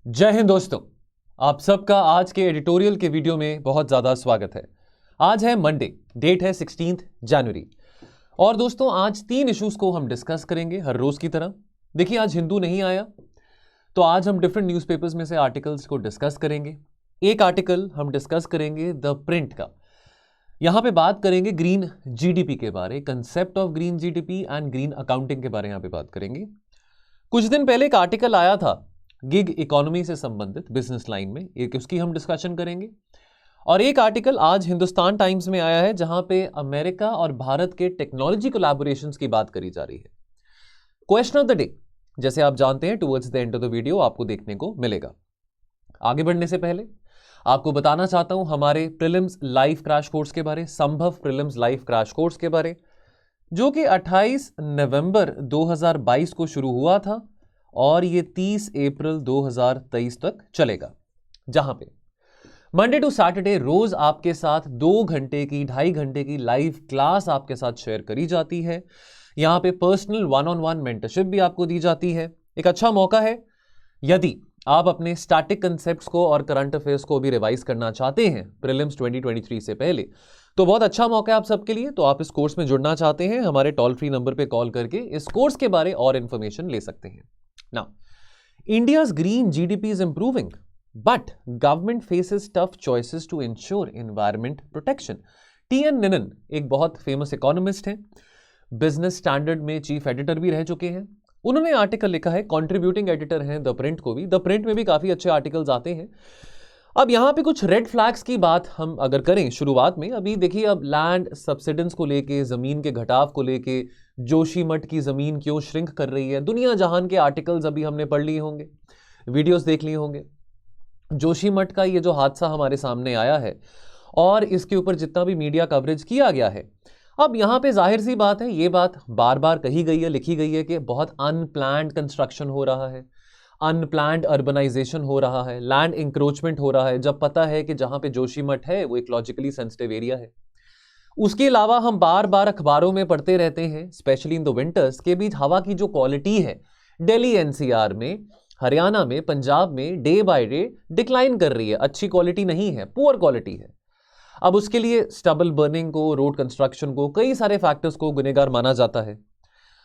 जय हिंद दोस्तों, आप सबका आज के एडिटोरियल के वीडियो में बहुत ज़्यादा स्वागत है। आज है मंडे, डेट है 16 जनवरी। और दोस्तों आज 3 इश्यूज को हम डिस्कस करेंगे हर रोज की तरह। देखिए आज हिंदू नहीं आया तो आज हम डिफरेंट न्यूज़पेपर्स में से आर्टिकल्स को डिस्कस करेंगे। एक आर्टिकल हम डिस्कस करेंगे द प्रिंट का। यहां पे बात करेंगे ग्रीन जीडीपी के बारे, concept of green GDP and green accounting के बारे में यहां पे बात करेंगे। कुछ दिन पहले एक आर्टिकल आया था गिग इकोनॉमी से संबंधित बिजनेस लाइन में, एक उसकी हम डिस्कशन करेंगे। और एक आर्टिकल आज हिंदुस्तान टाइम्स में आया है जहां पे अमेरिका और भारत के टेक्नोलॉजी कोलैबोरेशंस की बात करी जा रही है। क्वेश्चन ऑफ द डे, जैसे आप जानते हैं, towards the end of the video आपको देखने को मिलेगा। आगे बढ़ने से पहले आपको बताना चाहता हूं हमारे प्रीलिम्स लाइव क्रैश कोर्स के बारे, संभव प्रीलिम्स लाइव क्रैश कोर्स के बारे, जो कि 28 नवंबर 2022 को शुरू हुआ था और ये 30 अप्रैल 2023 तक चलेगा। जहां पे मंडे टू सैटरडे रोज आपके साथ 2 घंटे की 2.5 घंटे की लाइव क्लास आपके साथ शेयर करी जाती है। यहां पे पर्सनल 1-on-1 मेंटरशिप भी आपको दी जाती है। एक अच्छा मौका है यदि आप अपने स्टैटिक कंसेप्ट्स को और करंट अफेयर्स को भी रिवाइज करना चाहते हैं प्रीलिम्स 2023 से पहले, तो बहुत अच्छा मौका है आप सबके लिए। तो आप इस कोर्स में जुड़ना चाहते हैं, हमारे टोल फ्री नंबर पे कॉल करके इस कोर्स के बारे और इंफॉर्मेशन ले सकते हैं। Now, India's green GDP is improving, but government faces tough choices to ensure environment protection. TN Ninan एक बहुत फेमस इकोनॉमिस्ट हैं, बिजनेस स्टैंडर्ड में चीफ एडिटर भी रह चुके हैं। उन्होंने आर्टिकल लिखा है, कंट्रीब्यूटिंग एडिटर हैं द प्रिंट को भी। द प्रिंट में भी काफी अच्छे आर्टिकल्स आते हैं। अब यहां पे कुछ रेड फ्लैग्स की बात हम अगर करें शुरुआत में, अभी देखिए अब लैंड सब्सिडेंस को लेके, जमीन के घटाव को लेके, जोशीमठ की जमीन क्यों श्रिंक कर रही है, दुनिया जहान के आर्टिकल्स अभी हमने पढ़ लिए होंगे, वीडियोस देख लिए होंगे। जोशीमठ का ये जो हादसा हमारे सामने आया है और इसके ऊपर जितना भी मीडिया कवरेज किया गया है, अब यहां पे जाहिर सी बात है, ये बात बार बार कही गई है, लिखी गई है कि बहुत अनप्लान्ड कंस्ट्रक्शन हो रहा है, अनप्लान्ड अर्बनाइजेशन हो रहा है, लैंड इंक्रोचमेंट हो रहा है, जब पता है कि जहां पे जोशीमठ है वो इकोलॉजिकली सेंसिटिव एरिया है। उसके अलावा हम बार बार अखबारों में पढ़ते रहते हैं, स्पेशली इन द विंटर्स, के बीच हवा की जो क्वालिटी है दिल्ली एनसीआर में, हरियाणा में, पंजाब में डे बाय डे डिक्लाइन कर रही है, अच्छी क्वालिटी नहीं है, पुअर क्वालिटी है। अब उसके लिए स्टबल बर्निंग को, रोड कंस्ट्रक्शन को, कई सारे फैक्टर्स को गुनहगार माना जाता है।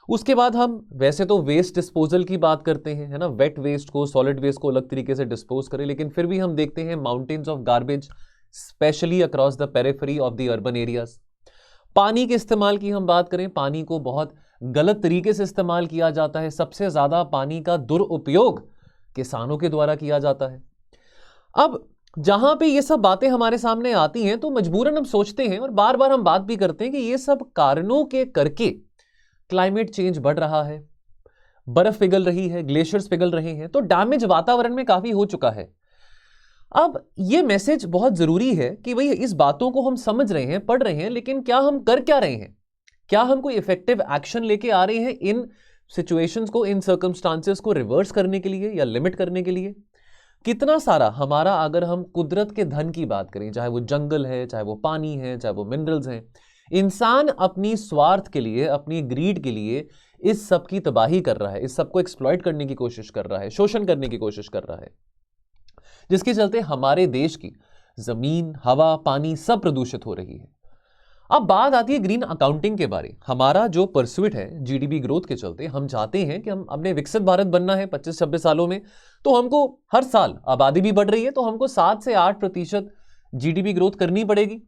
उसके बाद हम वैसे तो वेस्ट डिस्पोजल की बात करते हैं, है ना, वेट वेस्ट को, सॉलिड वेस्ट को अलग तरीके से डिस्पोज करें, लेकिन फिर भी हम देखते हैं mountains of garbage specially across the periphery of the urban areas. पानी के इस्तेमाल की हम बात करें, पानी को बहुत गलत तरीके से इस्तेमाल किया जाता है। सबसे ज्यादा पानी का दुरुपयोग किसानों के द्वारा किया जाता है। अब जहां पे ये सब बातें हमारे सामने आती हैं तो मजबूरन हम सोचते हैं और बार बार हम बात भी करते हैं कि ये सब कारणों के करके क्लाइमेट चेंज बढ़ रहा है, बर्फ पिघल रही है, ग्लेशियर्स पिघल रहे हैं, तो डैमेज वातावरण में काफी हो चुका है। अब ये मैसेज बहुत जरूरी है कि भाई इस बातों को हम समझ रहे हैं, पढ़ रहे हैं, लेकिन क्या हम कर क्या रहे हैं? क्या हम कोई इफेक्टिव एक्शन लेके आ रहे हैं इन सिचुएशंस को, इन सर्कमस्टांसेस को रिवर्स करने के लिए या लिमिट करने के लिए? कितना सारा हमारा, अगर हम कुदरत के धन की बात करें, चाहे वो जंगल है, चाहे वो पानी है, चाहे वो मिनरल्स हैं, इंसान अपनी स्वार्थ के लिए, अपनी ग्रीड के लिए इस सब की तबाही कर रहा है, इस सब को एक्सप्लॉइट करने की कोशिश कर रहा है, शोषण करने की कोशिश कर रहा है, जिसके चलते हमारे देश की जमीन, हवा, पानी सब प्रदूषित हो रही है। अब बात आती है ग्रीन अकाउंटिंग के बारे। हमारा जो परस्यूट है जीडीपी ग्रोथ के चलते, हम चाहते हैं कि हम अपने विकसित भारत बनना है 25-26 सालों में, तो हमको हर साल आबादी भी बढ़ रही है, तो हमको 7 से 8% जीडीपी ग्रोथ करनी पड़ेगी,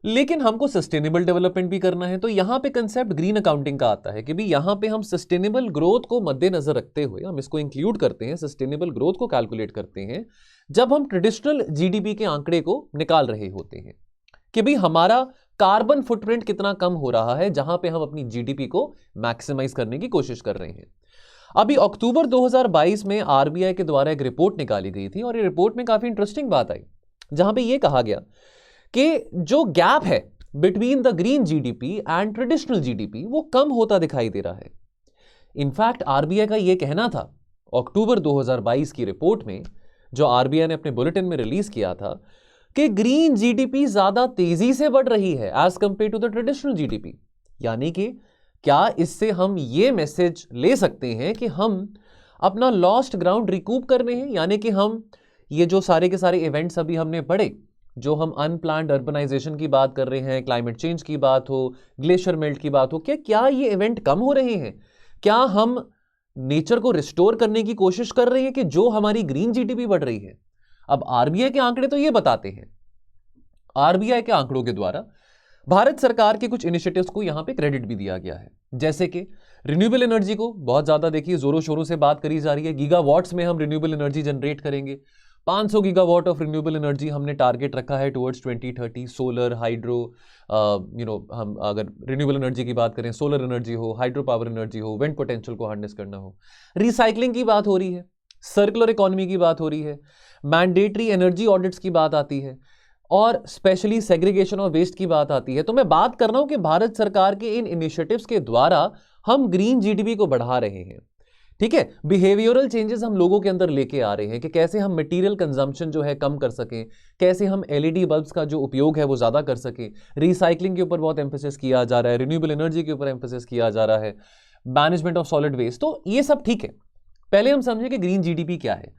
लेकिन हमको सस्टेनेबल डेवलपमेंट भी करना है। तो यहां पे कंसेप्ट ग्रीन अकाउंटिंग का आता है कि भी यहां पे हम सस्टेनेबल ग्रोथ को मद्देनजर रखते हुए हम इसको इंक्लूड करते हैं, सस्टेनेबल ग्रोथ को कैलकुलेट करते हैं जब हम ट्रेडिशनल जीडीपी के आंकड़े को निकाल रहे होते हैं कि भी हमारा कार्बन फुटप्रिंट कितना कम हो रहा है, जहां पे हम अपनी जीडीपी को मैक्सिमाइज करने की कोशिश कर रहे हैं। अभी अक्टूबर 2022 में आरबीआई के द्वारा एक रिपोर्ट निकाली गई थी और ये रिपोर्ट में काफी इंटरेस्टिंग बात आई, जहां पे ये कहा गया कि जो गैप है between the green GDP and traditional GDP वो कम होता दिखाई दे रहा है। इनफैक्ट आरबीआई का यह कहना था अक्टूबर 2022 की रिपोर्ट में, जो आरबीआई ने अपने बुलेटिन में रिलीज किया था, कि ग्रीन जीडीपी ज्यादा तेजी से बढ़ रही है as compared to the traditional GDP. यानी कि क्या इससे हम ये मैसेज ले सकते हैं कि हम अपना लॉस्ट ग्राउंड रिकूप करने हैं, यानी कि हम ये जो सारे के सारे इवेंट्स अभी हमने पढ़े, जो हम अनप्लान्ड अर्बनाइजेशन की बात कर रहे हैं, क्लाइमेट चेंज की बात हो, ग्लेशियर मेल्ट की बात हो, क्या ये इवेंट कम हो रहे हैं? क्या हम नेचर को रिस्टोर करने की कोशिश कर रहे हैं कि जो हमारी ग्रीन जीडीपी बढ़ रही है? अब आरबीआई के आंकड़े तो ये बताते हैं, आरबीआई के आंकड़ों के द्वारा भारत सरकार के कुछ इनिशिएटिव्स को यहां पे क्रेडिट भी दिया गया है, जैसे कि रिन्यूएबल एनर्जी को बहुत ज्यादा देखिए जोरों शोरों से बात करी जा रही है। गीगावाट्स में हम रिन्यूएबल एनर्जी जनरेट करेंगे, 500 गीगावाट ऑफ रिन्यूएबल एनर्जी हमने टारगेट रखा है टुवर्ड्स 2030। सोलर, हाइड्रो, हम अगर रिन्यूएबल एनर्जी की बात करें, सोलर एनर्जी हो, हाइड्रो पावर एनर्जी हो, विंड पोटेंशियल को हार्नेस करना हो, रिसाइकलिंग की बात हो रही है, सर्कुलर इकोनॉमी की बात हो रही है, मैंडेटरी एनर्जी ऑडिट्स की बात आती है, और स्पेशली सेग्रीगेशन ऑफ वेस्ट की बात आती है। तो मैं बात कर रहा हूं कि भारत सरकार के इन इनिशिएटिव्स के द्वारा हम ग्रीन जीडीपी को बढ़ा रहे हैं। ठीक है, बिहेवियरल चेंजेस हम लोगों के अंदर लेके आ रहे हैं कि कैसे हम मटेरियल कंजम्पशन जो है कम कर सकें, कैसे हम एलईडी बल्ब्स का जो उपयोग है वो ज्यादा कर सकें, रिसाइकलिंग के ऊपर बहुत एम्फेसिस किया जा रहा है, रिन्यूएबल एनर्जी के ऊपर एम्फेसिस किया जा रहा है, मैनेजमेंट ऑफ सॉलिड वेस्ट। तो ये सब ठीक है। पहले हम समझे कि ग्रीन जीडीपी क्या है।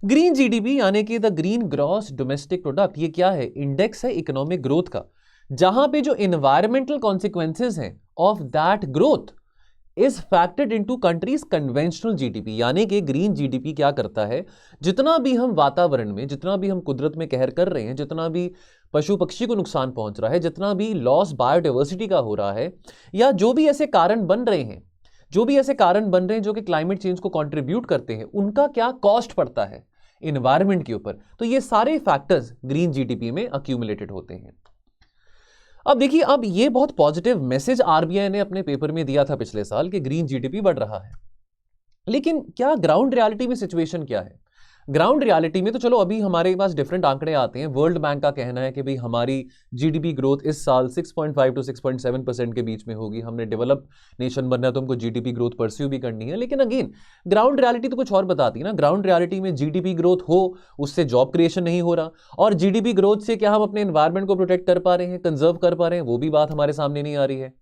ग्रीन जीडीपी यानी कि the green gross domestic product, ये क्या है? इंडेक्स है इकोनॉमिक ग्रोथ का, जहां पे जो एनवायरमेंटल कॉन्सिक्वेंसेज हैं of that growth is factored into countries conventional GDP. यानी कि ग्रीन जीडीपी क्या करता है, जितना भी हम वातावरण में, जितना भी हम कुदरत में कहर कर रहे हैं, जितना भी पशु पक्षी को नुकसान पहुंच रहा है, जितना भी लॉस बायोडाइवर्सिटी का हो रहा है, या जो भी ऐसे कारण बन रहे हैं, जो कि क्लाइमेट चेंज को कंट्रीब्यूट करते हैं, उनका क्या कॉस्ट पड़ता है एनवायरमेंट के ऊपर। तो ये सारे फैक्टर्स ग्रीन जीडीपी में अक्यूमुलेटेड होते हैं। अब देखिए, अब ये बहुत पॉजिटिव मैसेज आरबीआई ने अपने पेपर में दिया था पिछले साल कि ग्रीन जीडीपी बढ़ रहा है, लेकिन क्या ग्राउंड रियलिटी में सिचुएशन क्या है? ग्राउंड रियलिटी में तो चलो अभी हमारे पास डिफरेंट आंकड़े आते हैं। वर्ल्ड बैंक का कहना है कि भाई हमारी जीडीपी ग्रोथ इस साल 6.5 to 6.7% के बीच में होगी। हमने डेवलप नेशन बनना है तो हमको जीडीपी ग्रोथ परस्यू भी करनी है, लेकिन अगेन ग्राउंड रियलिटी तो कुछ और बताती है ना। ग्राउंड रियलिटी में जीडीपी ग्रोथ हो, उससे जॉब क्रिएशन नहीं हो रहा, और जीडीपी ग्रोथ से क्या हम अपने एनवायरमेंट को प्रोटेक्ट कर पा रहे हैं, कंजर्व कर पा रहे हैं, वो भी बात हमारे सामने नहीं आ रही है।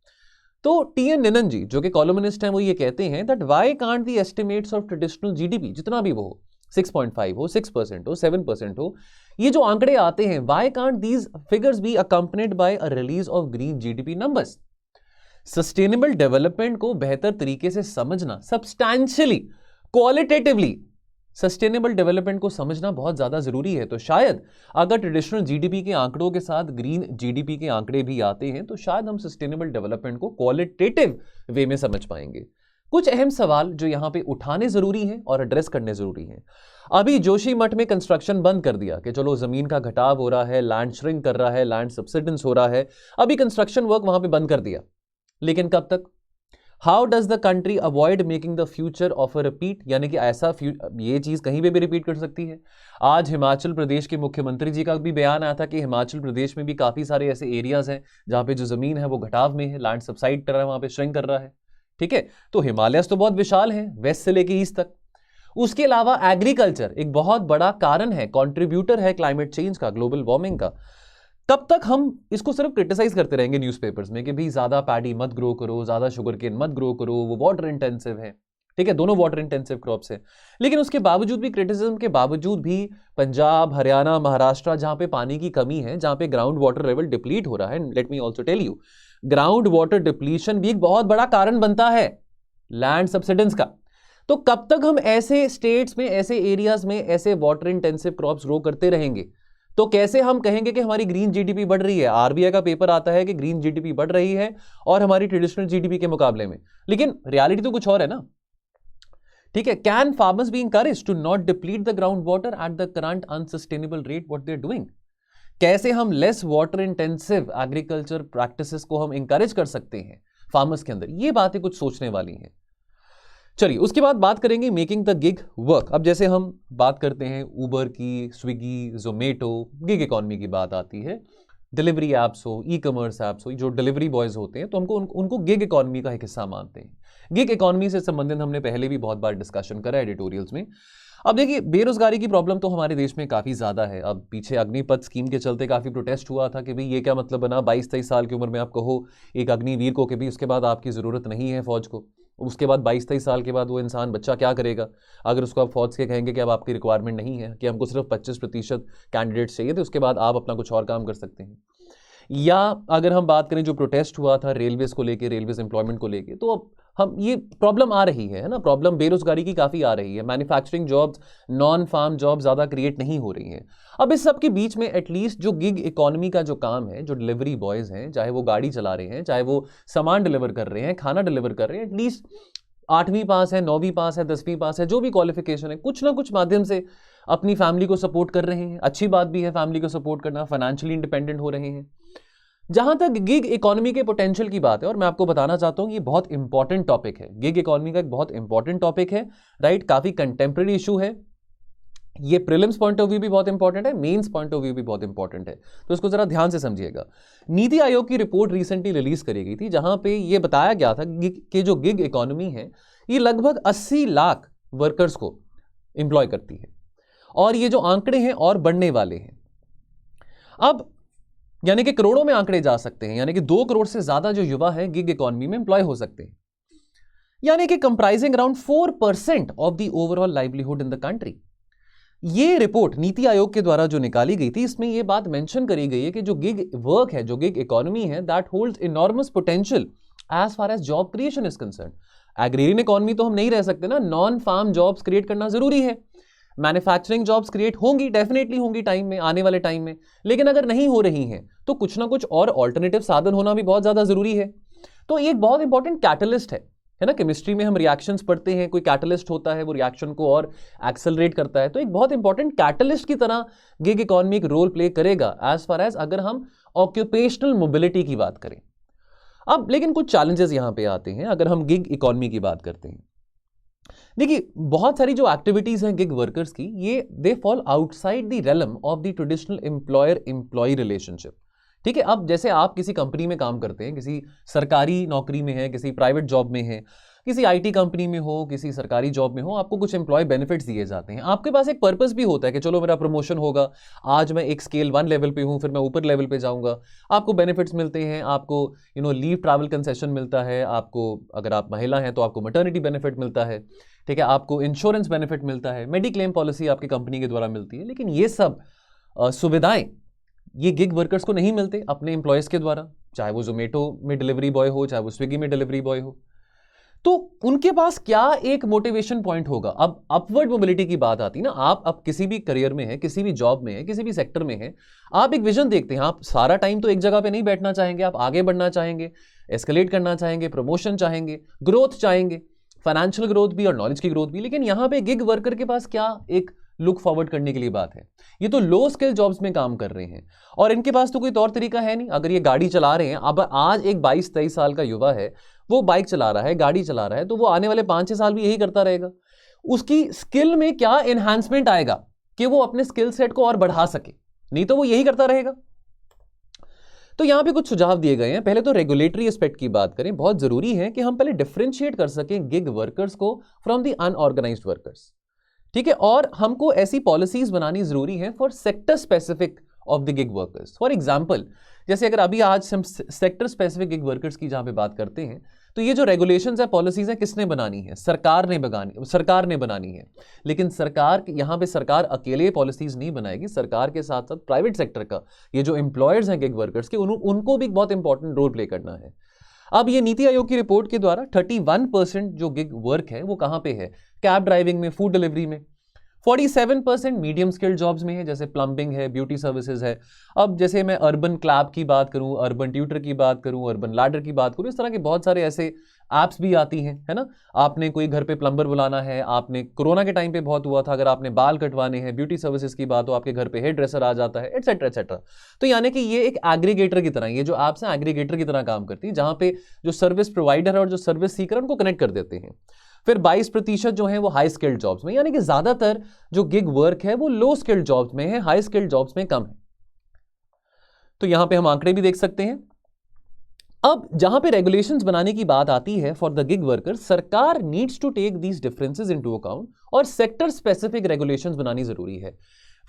तो टीएन निनन जी जो कि कॉलमनिस्ट हैं, वो ये कहते हैं that why can't the estimates of traditional GDP, जितना भी वो 6.5 हो, 6% हो, 7% हो, ये जो आंकड़े आते हैं, why can't these figures be accompanied by a release of green GDP numbers? Sustainable development को बेहतर तरीके से समझना, सब्सटैंशियली, क्वालिटेटिवली सस्टेनेबल डेवलपमेंट को समझना बहुत ज्यादा जरूरी है। तो शायद अगर ट्रेडिशनल जीडीपी के आंकड़ों के साथ ग्रीन जीडीपी के आंकड़े भी आते हैं, तो शायद हम सस्टेनेबल डेवलपमेंट को क्वालिटेटिव वे में समझ पाएंगे। कुछ अहम सवाल जो यहां पे उठाने जरूरी हैं और एड्रेस करने जरूरी हैं। अभी जोशी मठ में कंस्ट्रक्शन बंद कर दिया कि चलो जमीन का घटाव हो रहा है, लैंड श्रिंक कर रहा है, लैंड सब्सिडेंस हो रहा है, अभी कंस्ट्रक्शन वर्क वहां पे बंद कर दिया, लेकिन कब तक? How does the country avoid making the future of a repeat, यानी कि ऐसा ये चीज कहीं पे भी रिपीट कर सकती है। आज हिमाचल प्रदेश के मुख्यमंत्री जी का भी बयान आया था कि हिमाचल प्रदेश में भी काफी सारे ऐसे एरियाज हैं जहां पे जो जमीन है वो घटाव में है, लैंड सबसाइड कर रहा है, वहां पे श्रिंक कर रहा है। ठीक है, तो हिमालयस तो बहुत विशाल है, वेस्ट से लेके ईस्ट तक। उसके अलावा एग्रीकल्चर एक बहुत बड़ा कारण है, कंट्रीब्यूटर है क्लाइमेट चेंज का, ग्लोबल वार्मिंग का। कब तक हम इसको सिर्फ क्रिटिसाइज करते रहेंगे न्यूज़पेपर्स में कि भाई ज्यादा पैडी मत ग्रो करो, ज्यादा शुगर केन मत ग्रो करो, वो वाटर इंटेंसिव है। ठीक है, दोनों वाटर इंटेंसिव क्रॉप्स है, लेकिन उसके बावजूद भी, क्रिटिसिज्म के बावजूद भी, पंजाब, हरियाणा, महाराष्ट्र जहां पे पानी की कमी है, जहां पे ग्राउंड वाटर लेवल डिप्लीट हो रहा है, let me also tell you, ground water depletion भी एक बहुत बड़ा कारण बनता है लैंड सब्सिडेंस का। तो कब तक हम ऐसे स्टेट्स में, ऐसे एरियाज में ऐसे वाटर इंटेंसिव क्रॉप्स ग्रो करते रहेंगे? तो कैसे हम कहेंगे कि हमारी ग्रीन जीडीपी बढ़ रही है? आरबीआई का पेपर आता है कि ग्रीन जीडीपी बढ़ रही है और हमारी ट्रेडिशनल जीडीपी के मुकाबले में, लेकिन रियलिटी तो कुछ और है ना। ठीक है, can farmers be encouraged to not deplete the ground water at the current unsustainable rate what they are doing? कैसे हम less water intensive agriculture practices को हम इंकरेज कर सकते हैं फार्मर्स के अंदर? ये बातें कुछ सोचने वाली हैं। चलिए, उसके बाद बात करेंगे मेकिंग द गिग वर्क। अब जैसे हम बात करते हैं उबर की, स्विगी, जोमेटो, गिग इकोनॉमी की बात आती है, डिलीवरी एप्स हो, ई कॉमर्स एप्स हो, जो डिलीवरी बॉयज होते हैं, तो हमको उनको गिग इकोनॉमी का एक हिस्सा मानते हैं। गिग इकोनॉमी से संबंधित हमने पहले भी बहुत बार डिस्कशन करा है एडिटोरियल्स में। अब देखिए, बेरोजगारी की प्रॉब्लम तो हमारे देश में काफी ज्यादा है। अब पीछे अग्निपथ स्कीम के चलते काफी प्रोटेस्ट हुआ था कि भाई ये क्या मतलब बना, 22-23 साल की उम्र में आप कहो एक अग्निवीर को कि भाई उसके बाद आपकी जरूरत नहीं है फौज को। उसके बाद 22-23 साल के बाद वो इंसान बच्चा क्या करेगा? अगर उसको आप फौज के कहेंगे कि अब आपकी रिक्वायरमेंट नहीं है, कि हमको सिर्फ 25% कैंडिडेट्स चाहिए थे, उसके बाद आप अपना कुछ और काम कर सकते हैं। या अगर हम बात करें जो प्रोटेस्ट हुआ था रेलवेज को लेके, रेलवेज एम्प्लॉयमेंट को लेके, तो अब हम ये प्रॉब्लम आ रही है ना, प्रॉब्लम बेरोजगारी की काफ़ी आ रही है, manufacturing jobs, non farm job ज़्यादा क्रिएट नहीं हो रही हैं। अब इस सब के बीच में एटलीस्ट जो गिग इकोनॉमी का जो काम है, जो डिलीवरी बॉयज़ हैं, चाहे वो गाड़ी चला रहे हैं, चाहे वो सामान डिलीवर कर रहे हैं, खाना डिलीवर कर रहे हैं, एटलीस्ट 8वीं पास है, 9वीं पास है, 10वीं पास है, जो भी क्वालिफिकेशन है, कुछ ना कुछ माध्यम से अपनी फैमिली को सपोर्ट कर रहे हैं। अच्छी बात भी है फैमिली को सपोर्ट करना, फाइनेंशियली इंडिपेंडेंट हो रहे हैं। जहां तक गिग इकोनॉमी के पोटेंशियल की बात है, और मैं आपको बताना चाहता हूं ये बहुत इंपॉर्टेंट टॉपिक है, गिग इकोनॉमी का एक बहुत इंपॉर्टेंट टॉपिक है, राइट, काफी कंटेम्प्रेरी इशू है। ये प्रीलिम्स पॉइंट ऑफ व्यू भी बहुत इंपॉर्टेंट है, मेंस पॉइंट ऑफ व्यू भी बहुत इंपॉर्टेंट है, तो इसको जरा ध्यान से समझिएगा। नीति आयोग की रिपोर्ट रिसेंटली रिलीज करी गई थी, जहां पे ये बताया गया था कि जो गिग इकोनॉमी है ये लगभग 80 लाख वर्कर्स को इंप्लॉय करती है, और ये जो आंकड़े हैं और बढ़ने वाले हैं। अब यानी कि करोड़ों में आंकड़े जा सकते हैं, यानी कि 2 करोड़ से ज्यादा जो युवा है गिग इकोनॉमी में एम्प्लॉय हो सकते हैं, यानी कि comprising around 4% of the overall livelihood in the country. ये रिपोर्ट नीति आयोग के द्वारा जो निकाली गई थी, इसमें यह बात मेंशन करी गई है कि जो गिग वर्क है, जो गिग इकोनॉमी है, that holds enormous potential as far as job creation is concern. Agrarian economy तो हम नहीं रह सकते ना, नॉन फार्म जॉब्स क्रिएट करना जरूरी है। मैन्युफैक्चरिंग जॉब्स क्रिएट होंगी, डेफिनेटली होंगी टाइम में, आने वाले टाइम में, लेकिन अगर नहीं हो रही हैं तो कुछ ना कुछ और ऑल्टरनेटिव साधन होना भी बहुत ज्यादा जरूरी है। तो ये एक बहुत इंपॉर्टेंट कैटलिस्ट है ना। केमिस्ट्री में हम रिएक्शंस पढ़ते हैं, कोई कैटलिस्ट होता है, वो रिएक्शन को और एक्सेलरेट करता है, तो एक बहुत इंपॉर्टेंट कैटलिस्ट की तरह गिग इकोनॉमी एक रोल प्ले करेगा एज फार एज अगर हम ऑक्यूपेशनल मोबिलिटी की बात करें। अब लेकिन कुछ चैलेंजेस यहां पे आते हैं अगर हम गिग इकोनॉमी की बात करते हैं। देखिए, बहुत सारी जो एक्टिविटीज हैं गिग वर्कर्स की, ये they fall outside the realm of the traditional employer employ relationship. ठीक है, अब जैसे आप किसी कंपनी में काम करते हैं, किसी सरकारी नौकरी में है, किसी प्राइवेट जॉब में है, किसी आईटी कंपनी में हो, किसी सरकारी जॉब में हो, आपको कुछ एम्प्लॉय बेनिफिट्स दिए जाते हैं। आपके पास एक पर्पस भी होता है कि चलो मेरा प्रमोशन होगा, आज मैं एक स्केल 1 लेवल पे हूं, फिर मैं ऊपर लेवल पे जाऊंगा। आपको बेनिफिट्स मिलते हैं, आपको लीव ट्रैवल कंसेशन मिलता है, आपको अगर आप महिला हैं तो आपको मैटरनिटी बेनिफिट मिलता है, ठीक है, आपको इंश्योरेंस बेनिफिट मिलता है, मेडिक्लेम पॉलिसी आपकी कंपनी के द्वारा मिलती है। लेकिन ये सब सुविधाएं ये गिग वर्कर्स को नहीं मिलते अपने एम्प्लॉयज के द्वारा, चाहे वो जोमेटो में डिलीवरी बॉय हो, चाहे वो स्विगी में डिलीवरी बॉय हो। तो उनके पास क्या एक मोटिवेशन पॉइंट होगा? अब अपवर्ड मोबिलिटी की बात आती है ना, आप अब किसी भी करियर में है, किसी भी जॉब में है, किसी भी सेक्टर में है, आप एक विजन देखते हैं। आप सारा टाइम तो एक जगह पे नहीं बैठना चाहेंगे, आप आगे बढ़ना चाहेंगे, एस्केलेट करना चाहेंगे, प्रमोशन चाहेंगे, ग्रोथ चाहेंगे, फाइनेंशियल ग्रोथ भी और नॉलेज की ग्रोथ भी। लेकिन यहां पे गिग वर्कर के पास क्या एक लुक फॉरवर्ड करने के लिए बात है? ये तो लो स्किल जॉब्स में काम कर रहे हैं और इनके पास तो कोई तौर तरीका है नहीं। अगर ये गाड़ी चला रहे हैं, अब आज एक 22-23 साल का युवा है, वो बाइक चला रहा है, गाड़ी चला रहा है, तो वो आने वाले 5-6 साल भी यही करता रहेगा। उसकी स्किल में क्या एनहांसमेंट आएगा कि वो अपने स्किल सेट को और बढ़ा सके? नहीं तो वो यही करता रहेगा। तो यहां पे कुछ सुझाव दिए गए हैं। पहले तो रेगुलेटरी एस्पेक्ट की बात करें, बहुत जरूरी है कि हम पहले डिफरेंशिएट कर सकें गिग वर्कर्स को फ्रॉम द अनऑर्गेनाइज्ड वर्कर्स। ठीक है, और हमको ऐसी पॉलिसीज बनानी जरूरी है for sector specific of the gig workers. For example, जैसे अगर अभी आज हम सेक्टर स्पेसिफिक गिग वर्कर्स की जहां पे बात करते हैं, तो ये जो रेगुलेशंस है, पॉलिसीज है, किसने बनानी है? सरकार ने बनानी है। लेकिन सरकार यहां पे सरकार अकेले पॉलिसीज नहीं बनाएगी, सरकार के साथ साथ प्राइवेट सेक्टर का ये जो एम्प्लॉयर्स हैं गिग वर्कर्स के, उनको भी बहुत इंपॉर्टेंट रोल प्ले करना है। अब ये नीति आयोग की रिपोर्ट के द्वारा 31% जो गिग वर्क है वो कहां पे है? कैब ड्राइविंग में, फूड डिलीवरी में। 47% मीडियम स्किल्ड जॉब्स में है, जैसे प्लम्बिंग है, ब्यूटी सर्विसेज है। अब जैसे मैं अर्बन क्लैब की बात करूं, अर्बन ट्यूटर की बात करूं, अर्बन लैडर की बात करूं, इस तरह के बहुत सारे ऐसे ऐप्स भी आती हैं, है ना। आपने कोई घर पे प्लम्बर बुलाना है, आपने कोरोना के टाइम पे बहुत हुआ था, अगर आपने बाल कटवाने हैं, ब्यूटी सर्विसेज की बात हो, आपके घर पे हेयर ड्रेसर आ जाता है, एटसेट्रा एटसेट्रा। तो यानी कि ये एक एग्रीगेटर की तरह, ये जो ऐप्स हैं एग्रीगेटर की तरह काम करती है, जहां पे जो सर्विस प्रोवाइडर है और जो सर्विस सीकर उनको कनेक्ट कर देते हैं। फिर 22% जो है वो हाई स्किल्ड जॉब्स में, यानी कि ज्यादातर जो गिग वर्क है वो लो स्किल्ड जॉब्स में है, हाई स्किल्ड जॉब्स में कम है। तो यहां पे हम आंकड़े भी देख सकते हैं। अब जहां पे रेगुलेशंस बनाने की बात आती है फॉर द गिग वर्कर, सरकार needs to take these differences into account और सेक्टर स्पेसिफिक रेगुलेशंस बनानी जरूरी है।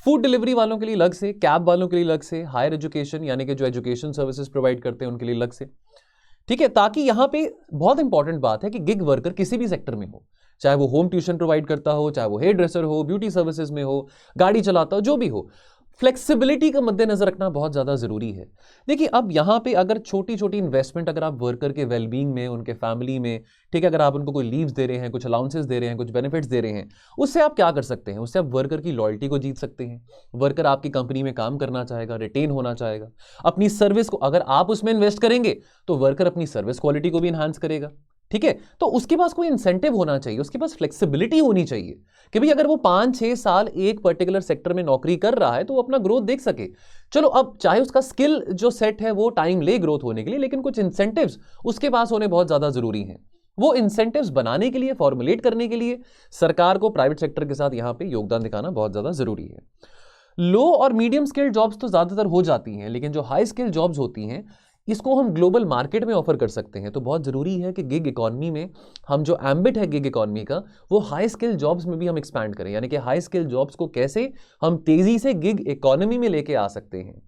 फूड डिलीवरी वालों के लिए अलग से, कैब वालों के लिए अलग से, हायर एजुकेशन यानी कि जो एजुकेशन सर्विसेज प्रोवाइड करते हैं उनके लिए अलग से। ठीक है, ताकि यहां पे बहुत इंपॉर्टेंट बात है कि गिग वर्कर किसी भी सेक्टर में हो, चाहे वो होम ट्यूशन प्रोवाइड करता हो, चाहे वो हेयर ड्रेसर हो, ब्यूटी सर्विसेज में हो, गाड़ी चलाता हो, जो भी हो, फ्लेक्सिबिलिटी का मद्देनजर रखना बहुत ज़्यादा ज़रूरी है। देखिए, अब यहाँ पे अगर छोटी छोटी इन्वेस्टमेंट अगर आप वर्कर के वेलबींग में, उनके फैमिली में, ठीक है, अगर आप उनको कोई लीव्स दे रहे हैं, कुछ अलाउंसेस दे रहे हैं, कुछ बेनिफिट्स दे रहे हैं, उससे आप क्या कर सकते हैं? उससे आप वर्कर की लॉयल्टी को जीत सकते हैं। वर्कर आपकी कंपनी में काम करना चाहेगा, रिटेन होना चाहेगा, अपनी सर्विस को अगर आप उसमें इन्वेस्ट करेंगे तो वर्कर अपनी सर्विस क्वालिटी को भी इन्हांस करेगा। ठीक है, तो उसके पास कोई इंसेंटिव होना चाहिए, उसके पास फ्लेक्सिबिलिटी होनी चाहिए कि भाई अगर वो 5-6 साल एक पर्टिकुलर सेक्टर में नौकरी कर रहा है तो वो अपना ग्रोथ देख सके। चलो, अब चाहे उसका स्किल जो सेट है वो टाइम ले ग्रोथ होने के लिए, लेकिन कुछ इंसेंटिव्स उसके पास होने बहुत ज्यादा जरूरी हैं। वो इंसेंटिव्स बनाने के लिए, फॉर्मुलेट करने के लिए सरकार को प्राइवेट सेक्टर के साथ यहां पे योगदान दिखाना बहुत ज्यादा जरूरी है। लो और मीडियम स्किल जॉब्स तो ज्यादातर हो जाती हैं, लेकिन जो हाई स्किल जॉब्स होती हैं इसको हम ग्लोबल मार्केट में ऑफर कर सकते हैं। तो बहुत जरूरी है कि गिग इकॉनमी में हम जो एम्बिट है गिग इकॉनमी का, वो हाई स्किल जॉब्स में भी हम एक्सपैंड करें, यानी कि हाई स्किल जॉब्स को कैसे हम तेजी से गिग इकॉनमी में लेके आ सकते हैं।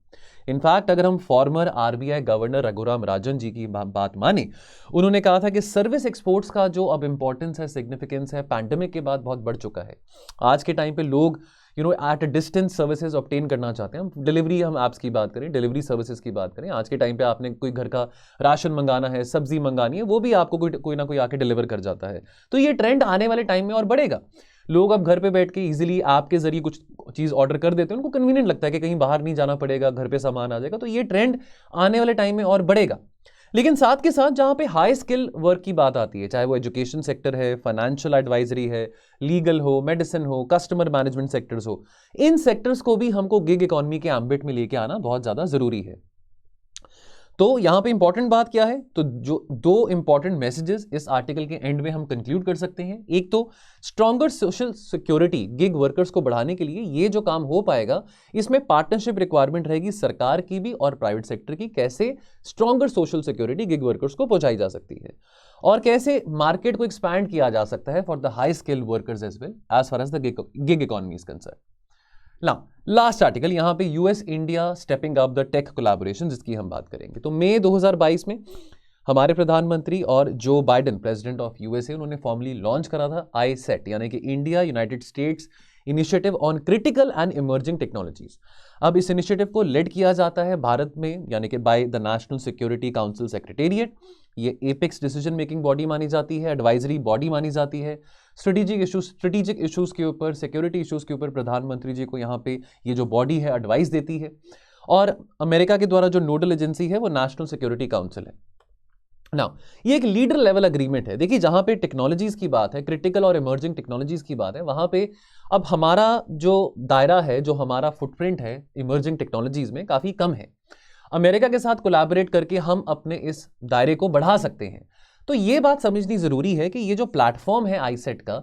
इनफैक्ट अगर हम farmer RBI governor Raghuram Rajan ji की बात माने, उन्होंने कहा था कि सर्विस एक्सपोर्ट्स का जो अब इंपॉर्टेंस है, सिग्निफिकेंस है, पैंडेमिक के बाद बहुत बढ़ चुका है। आज के टाइम पे लोग at a distance services obtain करना चाहते हैं। हम डिलीवरी, हम ऐप्स की बात करें, डिलीवरी सर्विसेज की बात करें, आज के टाइम पे आपने कोई घर का राशन मंगाना है, सब्जी मंगानी है, वो भी आपको कोई ना कोई आके डिलीवर कर जाता है। तो ये ट्रेंड आने वाले टाइम में और बढ़ेगा। लोग अब घर पे बैठ के इजीली ऐप के जरिए कुछ चीज ऑर्डर कर देते हैं, उनको कन्वीनियंट लगता है कि कहीं बाहर नहीं जाना पड़ेगा, घर पे सामान आ जाएगा। तो ये ट्रेंड आने वाले टाइम में और बढ़ेगा। लेकिन साथ के साथ जहां पे हाई स्किल वर्क की बात आती है, चाहे वो एजुकेशन सेक्टर है, फाइनेंशियल एडवाइजरी है, लीगल हो, मेडिसिन हो, कस्टमर मैनेजमेंट सेक्टर्स हो, इन सेक्टर्स को भी हमको गिग इकॉनमी के एम्बिट में लेके आना बहुत ज्यादा जरूरी है। तो यहां पे इंपॉर्टेंट बात क्या है? तो जो दो इंपॉर्टेंट मैसेजेस इस आर्टिकल के एंड में हम कंक्लूड कर सकते हैं। एक तो stronger social security gig workers को बढ़ाने के लिए ये जो काम हो पाएगा, इसमें पार्टनरशिप रिक्वायरमेंट रहेगी सरकार की भी और प्राइवेट सेक्टर की। कैसे stronger social security gig workers को पहुंचाई जा सकती है और कैसे मार्केट को एक्सपैंड किया जा सकता है for the high skill workers as well as far as the gig economy is concern. Last article यहां पे US India stepping up the tech collaboration, जिसकी हम बात करेंगे। तो मई 2022 में हमारे प्रधानमंत्री और Joe Biden president of USA, उन्होंने फॉर्मली लॉन्च करा था आईसेट, यानी कि India United states initiative on critical and emerging technologies. अब इस इनिशिएटिव को लेड किया जाता है भारत में, यानी कि by the national security council secretariat. ये एपेक्स डिसीजन मेकिंग बॉडी मानी जाती है, एडवाइजरी बॉडी मानी जाती है। स्ट्रेटेजिक इश्यूज के ऊपर, सिक्योरिटी इश्यूज के ऊपर प्रधानमंत्री जी को यहाँ पे ये जो बॉडी है एडवाइस देती है। और अमेरिका के द्वारा जो नोडल एजेंसी है वो नेशनल सिक्योरिटी काउंसिल है। नाउ ये एक लीडर लेवल अग्रीमेंट है। देखिए, जहां पे टेक्नोलॉजीज की बात है, क्रिटिकल और इमर्जिंग टेक्नोलॉजीज की बात है, वहां पे अब हमारा जो दायरा है, जो हमारा फुटप्रिंट है इमर्जिंग टेक्नोलॉजीज में, काफी कम है। अमेरिका के साथ कोलैबोरेट करके हम अपने इस दायरे को बढ़ा सकते हैं। तो ये बात समझनी जरूरी है कि ये जो प्लेटफॉर्म है आईसेट का,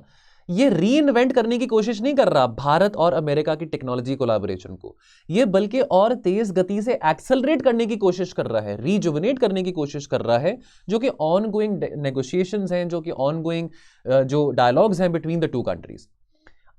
ये री इन्वेंट करने की कोशिश नहीं कर रहा भारत और अमेरिका की टेक्नोलॉजी कोलैबोरेशन को, ये बल्कि और तेज गति से एक्सेलरेट करने की कोशिश कर रहा है, रीजुविनेट करने की कोशिश कर रहा है, जो कि ऑनगोइंग नेगोशिएशंस हैं, जो कि ऑनगोइंग जो डायलॉग्स हैं बिटवीन द टू कंट्रीज।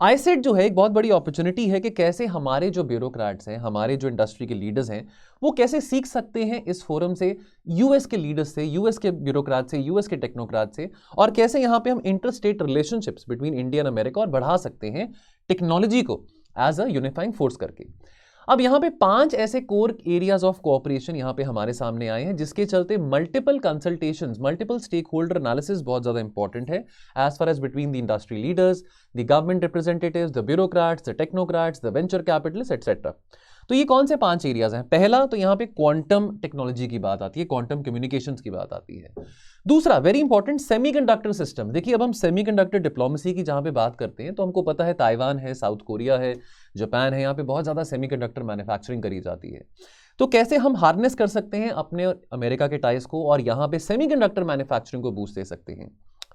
आईसेट जो है एक बहुत बड़ी अपॉर्चुनिटी है कि कैसे हमारे जो ब्यूरोक्रेट्स हैं, हमारे जो इंडस्ट्री के लीडर्स हैं, वो कैसे सीख सकते हैं इस फोरम से, यूएस के लीडर्स से, यूएस के ब्यूरोक्रेट से, यूएस के टेक्नोक्रेट से, और कैसे यहां पे हम inter state relationships between India and America और बढ़ा सकते हैं टेक्नोलॉजी को एज अ यूनिफाइंग फोर्स करके। अब यहां पे 5 ऐसे कोर एरियाज ऑफ कोऑपरेशन यहां पे हमारे सामने आए हैं, जिसके चलते multiple consultations, multiple stakeholder analysis बहुत ज्यादा इंपॉर्टेंट है as far as between the industry leaders, the government representatives, the bureaucrats, the technocrats, the venture capitalist etcetera. तो ये कौन से 5 एरियाज हैं? पहला तो यहाँ पे क्वांटम टेक्नोलॉजी की बात आती है, क्वांटम कम्युनिकेशंस की बात आती है। दूसरा वेरी इंपॉर्टेंट सेमीकंडक्टर सिस्टम। देखिए, अब हम सेमीकंडक्टर डिप्लोमेसी की जहां पे बात करते हैं तो हमको पता है ताइवान है, साउथ कोरिया है, जापान है, यहाँ पे बहुत ज्यादा सेमीकंडक्टर मैन्युफैक्चरिंग करी जाती है। तो कैसे हम हार्नेस कर सकते हैं अपने अमेरिका के टाइज को और यहाँ पे सेमीकंडक्टर मैन्युफैक्चरिंग को बूस्ट दे सकते हैं।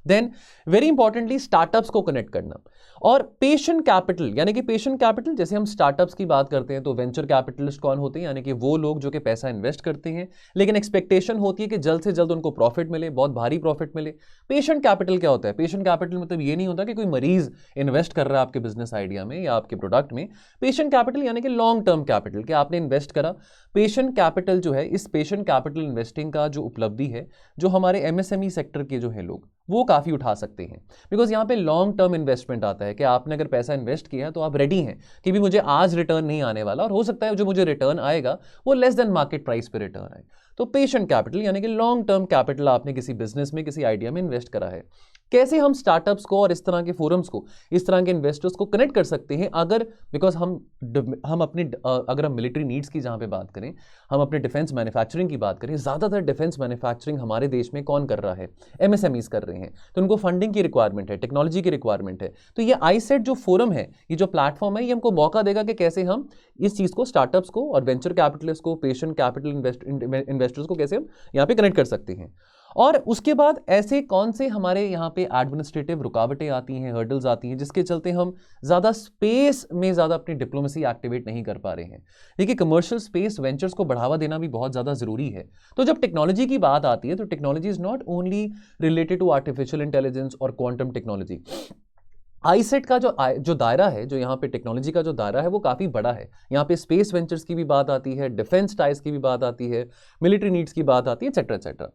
देन वेरी इंपॉर्टेंटली स्टार्टअप्स को कनेक्ट करना, और पेशेंट कैपिटल, यानी कि पेशेंट कैपिटल जैसे हम स्टार्टअप्स की बात करते हैं तो वेंचर कैपिटलिस्ट कौन होते हैं, यानी कि वो लोग जो कि पैसा इन्वेस्ट करते हैं लेकिन एक्सपेक्टेशन होती है कि जल्द से जल्द उनको प्रॉफिट मिले, बहुत भारी प्रॉफिट मिले। पेशेंट कैपिटल क्या होता है? पेशेंट कैपिटल मतलब ये नहीं होता कि कोई मरीज इन्वेस्ट कर रहा है आपके बिजनेस आइडिया में या आपके प्रोडक्ट में। पेशेंट कैपिटल यानी कि लॉन्ग टर्म कैपिटल, कि आपने इन्वेस्ट करा। पेशेंट कैपिटल जो है, इस पेशेंट कैपिटल इन्वेस्टिंग का जो उपलब्धि है, जो हमारे एमएसएमई सेक्टर के जो है लोग वो काफ़ी उठा सकते हैं, बिकॉज यहाँ पे लॉन्ग टर्म इन्वेस्टमेंट आता है कि आपने अगर पैसा इन्वेस्ट किया है तो आप रेडी हैं कि भी मुझे आज रिटर्न नहीं आने वाला, और हो सकता है जो मुझे रिटर्न आएगा वो लेस देन मार्केट प्राइस पे रिटर्न आए। तो पेशेंट कैपिटल यानी कि लॉन्ग टर्म कैपिटल आपने किसी बिजनेस में, किसी आइडिया में इन्वेस्ट करा है। कैसे हम स्टार्टअप्स को और इस तरह के फोरम्स को, इस तरह के इन्वेस्टर्स को कनेक्ट कर सकते हैं? अगर बिकॉज हम अपनी अगर हम मिलिट्री नीड्स की जहाँ पे बात करें, हम अपने डिफेंस मैन्युफैक्चरिंग की बात करें, ज़्यादातर डिफेंस मैन्युफैक्चरिंग हमारे देश में कौन कर रहा है? एमएसएमईज कर रहे हैं, तो उनको फंडिंग की रिक्वायरमेंट है, टेक्नोलॉजी की रिक्वायरमेंट है। तो ये आईसेट जो फोरम है, ये जो प्लेटफॉर्म है, ये हमको मौका देगा कि कैसे हम इस चीज़ को, स्टार्टअप्स को और वेंचर कैपिटलिस्ट को, पेशेंट कैपिटल इन्वेस्टर्स को कैसे हम यहाँ पे कनेक्ट कर सकते हैं। और उसके बाद ऐसे कौन से हमारे यहाँ पे एडमिनिस्ट्रेटिव रुकावटें आती हैं, हर्डल्स आती हैं, जिसके चलते हम ज़्यादा स्पेस में ज़्यादा अपनी डिप्लोमेसी एक्टिवेट नहीं कर पा रहे हैं। देखिए, कमर्शियल स्पेस वेंचर्स को बढ़ावा देना भी बहुत ज़्यादा ज़रूरी है। तो जब टेक्नोलॉजी की बात आती है तो technology is not only related to artificial intelligence और क्वांटम टेक्नोलॉजी। आईसेट का जो दायरा है, जो यहाँ पे टेक्नोलॉजी का जो दायरा है, वो काफ़ी बड़ा है। यहाँ पे स्पेस वेंचर्स की भी बात आती है, डिफेंस टाइज की भी बात आती है, मिलिट्री नीड्स की बात आती है, एक्सेट्रा एक्सेट्रा।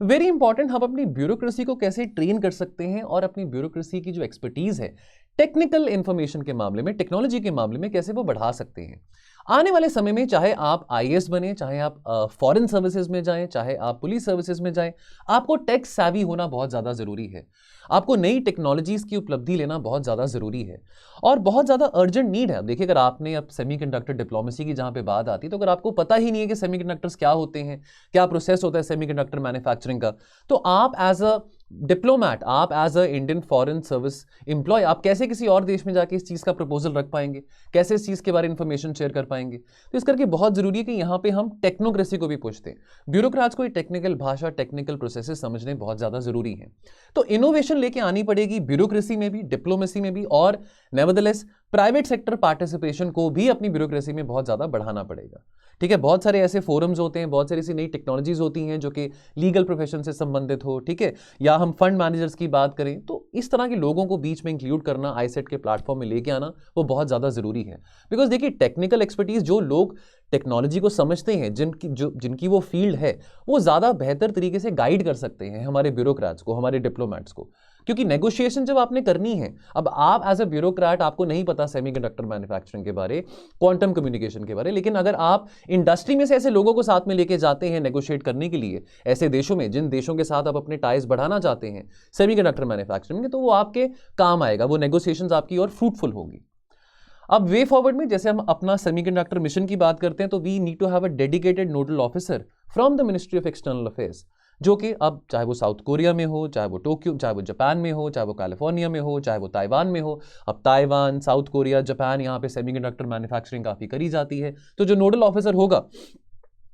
वेरी इंपॉर्टेंट, हम अपनी ब्यूरोक्रेसी को कैसे ट्रेन कर सकते हैं और अपनी ब्यूरोक्रेसी की जो एक्सपर्टीज है टेक्निकल इंफॉर्मेशन के मामले में, टेक्नोलॉजी के मामले में, कैसे वो बढ़ा सकते हैं। आने वाले समय में चाहे आप आईएएस बने, चाहे आप फॉरेन सर्विसेज में जाएं, चाहे आप पुलिस सर्विसेज में जाएं, आपको टेक savvy होना बहुत ज़्यादा ज़रूरी है। आपको नई टेक्नोलॉजीज़ की उपलब्धि लेना बहुत ज़्यादा ज़रूरी है और बहुत ज़्यादा अर्जेंट नीड है। अब देखिए, अगर आपने अब सेमीकंडक्टर डिप्लोमेसी की जहाँ पे बात आती है, तो अगर आपको पता ही नहीं है कि सेमीकंडक्टर्स क्या होते हैं, क्या प्रोसेस होता है सेमीकंडक्टर मैन्युफैक्चरिंग का, तो आप एज अ डिप्लोमैट, आप as a Indian foreign service employ, आप कैसे किसी और देश में जाके इस चीज़ का प्रपोजल रख पाएंगे, कैसे इस चीज़ के बारे में इंफॉर्मेशन शेयर कर पाएंगे। तो इस करके बहुत ज़रूरी है कि यहाँ पे हम टेक्नोक्रेसी को भी पूछते हैं, ब्यूरोक्रेट्स को ये टेक्निकल भाषा, टेक्निकल प्रोसेसेस समझने बहुत ज़्यादा ज़रूरी है। तो इनोवेशन लेके आनी पड़ेगी ब्यूरोक्रेसी में भी, डिप्लोमेसी में भी, और नेवरदलेस प्राइवेट सेक्टर पार्टिसिपेशन को भी अपनी ब्यूरोक्रेसी में बहुत ज़्यादा बढ़ाना पड़ेगा। ठीक है, बहुत सारे ऐसे फोरम्स होते हैं, बहुत सारी ऐसी नई टेक्नोलॉजीज होती हैं जो कि लीगल प्रोफेशन से संबंधित हो, ठीक है, या हम फंड मैनेजर्स की बात करें, तो इस तरह के लोगों को बीच में इंक्लूड करना, आईसेट के प्लेटफॉर्म में लेके आना, वो बहुत ज़्यादा ज़रूरी है। बिकॉज देखिए, टेक्निकल एक्सपर्टीज, जो लोग टेक्नोलॉजी को समझते हैं, जिनकी वो फील्ड है, वो ज़्यादा बेहतर तरीके से गाइड कर सकते हैं हमारे ब्यूरोक्रेट्स को, हमारे डिप्लोमैट्स को। क्योंकि नेगोशिएशन जब आपने करनी है, अब आप एज अ ब्यूरोक्रेट, आपको नहीं पता सेमीकंडक्टर मैन्युफैक्चरिंग के बारे, क्वांटम कम्युनिकेशन के बारे, लेकिन अगर आप इंडस्ट्री में से ऐसे लोगों को साथ में लेके जाते हैं नेगोशिएट करने के लिए, ऐसे देशों में, जिन देशों के साथ आप अपने टाइज बढ़ाना चाहते हैं सेमीकंडक्टर मैन्युफैक्चरिंग में, तो वो आपके काम आएगा, वो नेगोशिएशंस आपकी और फ्रूटफुल होगी। अब वे फॉरवर्ड में जैसे हम अपना सेमीकंडक्टर मिशन की बात करते हैं, तो we need to have a dedicated nodal officer from the ministry of external affairs, जो कि अब चाहे वो साउथ कोरिया में हो, चाहे वो टोक्यो, चाहे वो जापान में हो, चाहे वो कैलिफोर्निया में हो, चाहे वो ताइवान में हो। अब ताइवान, साउथ कोरिया, जापान, यहाँ पे सेमीकंडक्टर मैन्युफैक्चरिंग काफ़ी करी जाती है। तो जो नोडल ऑफिसर होगा,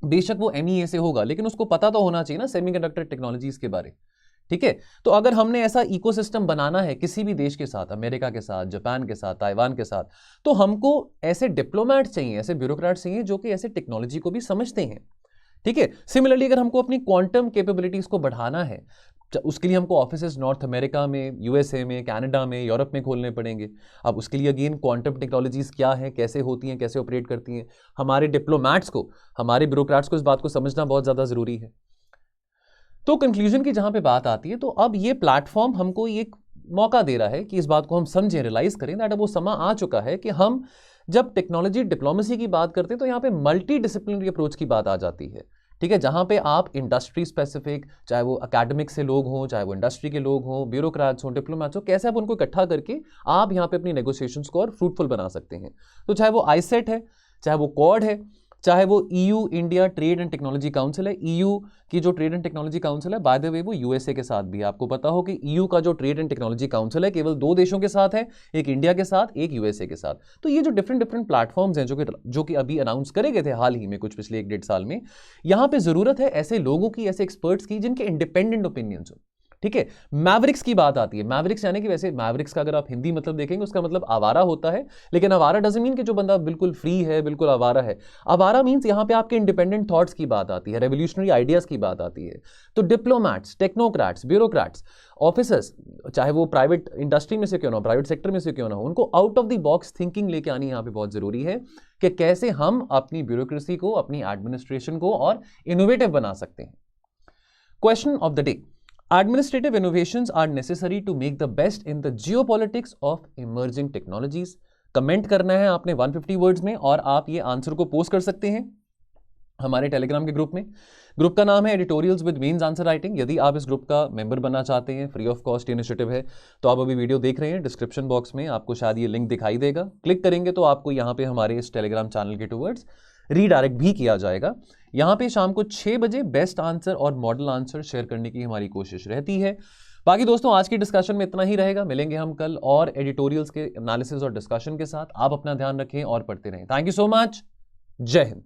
बेशक वो एमईए से होगा, लेकिन उसको पता तो होना चाहिए ना सेमीकंडक्टर टेक्नोलॉजीज के बारे। ठीक है, तो अगर हमने ऐसा इकोसिस्टम बनाना है किसी भी देश के साथ, अमेरिका के साथ, जापान के साथ, ताइवान के साथ, तो हमको ऐसे डिप्लोमैट चाहिए, ऐसे ब्यूरोक्रेट चाहिए जो कि ऐसे टेक्नोलॉजी को भी समझते हैं। ठीक है, सिमिलरली अगर हमको अपनी क्वांटम कैपेबिलिटीज को बढ़ाना है, उसके लिए हमको ऑफिसेज नॉर्थ अमेरिका में, यूएसए में, कनाडा में, यूरोप में खोलने पड़ेंगे। अब उसके लिए अगेन क्वांटम टेक्नोलॉजीज क्या है, कैसे होती हैं, कैसे ऑपरेट करती हैं, हमारे डिप्लोमैट्स को, हमारे ब्यूरोक्रेट्स को इस बात को समझना बहुत ज़्यादा ज़रूरी है। तो कंक्लूजन की जहाँ पे बात आती है, तो अब ये प्लेटफॉर्म हमको ये मौका दे रहा है कि इस बात को हम समझें, रियलाइज़ करें दैट अब वो समय आ चुका है कि हम जब टेक्नोलॉजी डिप्लोमेसी की बात करते हैं, तो यहाँ पे मल्टी डिसिप्लिनरी अप्रोच की बात आ जाती है। ठीक है, जहाँ पे आप इंडस्ट्री स्पेसिफिक, चाहे वो अकेडमिक से लोग हों, चाहे वो इंडस्ट्री के लोग हों, ब्यूरोक्रेट्स हों, डिप्लोमैट्स हो, कैसे आप उनको इकट्ठा करके आप यहाँ पे अपनी नेगोशिएशंस को और फ्रूटफुल बना सकते हैं। तो चाहे वो आईसेट है, चाहे वो क्वाड है, चाहे वो EU, India trade and technology council है। ईयू की जो ट्रेड एंड टेक्नोलॉजी काउंसिल है, बाय द वे वो यूएसए के साथ भी है। आपको पता हो कि ईयू का जो ट्रेड एंड टेक्नोलॉजी काउंसिल है, केवल 2 देशों के साथ है, एक इंडिया के साथ, एक यूएसए के साथ। तो ये जो डिफरेंट प्लेटफॉर्म्स हैं जो कि अभी अनाउंस करे गए थे हाल ही में, कुछ पिछले 1-1.5 साल में, यहाँ पे जरूरत है ऐसे लोगों की, ऐसे एक्सपर्ट्स की, जिनके इंडिपेंडेंट ओपिनियंस हो। ठीक है। मैवरिक्स की बात आती है, मैवरिक्स यानी कि वैसे मैवरिक्स का अगर आप हिंदी मतलब देखेंगे उसका मतलब आवारा होता है, लेकिन आवारा डजंट मीन कि जो बंदा बिल्कुल फ्री है, बिल्कुल आवारा है। आवारा मीन्स यहां पे आपके इंडिपेंडेंट थॉट्स की बात आती है, रेवोल्यूशनरी आइडियाज की बात आती है। तो डिप्लोमैट्स, टेक्नोक्रेट्स, ब्यूरोक्रेट्स, ऑफिसर्स, चाहे वो प्राइवेट इंडस्ट्री में से क्यों ना हो, प्राइवेट सेक्टर में से क्यों ना हो, उनको out of the box thinking लेके आनी यहां पे बहुत जरूरी है कि कैसे हम अपनी ब्यूरोक्रेसी को, अपनी एडमिनिस्ट्रेशन को और इनोवेटिव बना सकते हैं। Question of the day: Administrative innovations are necessary to make the best in the geopolitics of emerging technologies. Comment करना है आपने 150 वर्ड्स में और आप ये आंसर को पोस्ट कर सकते हैं हमारे टेलीग्राम के ग्रुप में। ग्रुप का नाम है editorials with means answer writing. यदि आप इस ग्रुप का मेंबर बनना चाहते हैं, फ्री ऑफ कॉस्ट इनिशिएटिव है, तो आप अभी वीडियो देख रहे हैं, डिस्क्रिप्शन बॉक्स में आपको शायद ये लिंक दिखाई देगा, क्लिक करेंगे तो आपको यहाँ पे हमारे इस टेलीग्राम चैनल के टूवर्ड्स रीडायरेक्ट भी किया जाएगा। यहाँ पे शाम को 6 बजे बेस्ट आंसर और मॉडल आंसर शेयर करने की हमारी कोशिश रहती है। बाकी दोस्तों आज की डिस्कशन में इतना ही रहेगा, मिलेंगे हम कल और एडिटोरियल्स के एनालिसिस और डिस्कशन के साथ। आप अपना ध्यान रखें और पढ़ते रहें। थैंक यू सो मच, जय हिंद।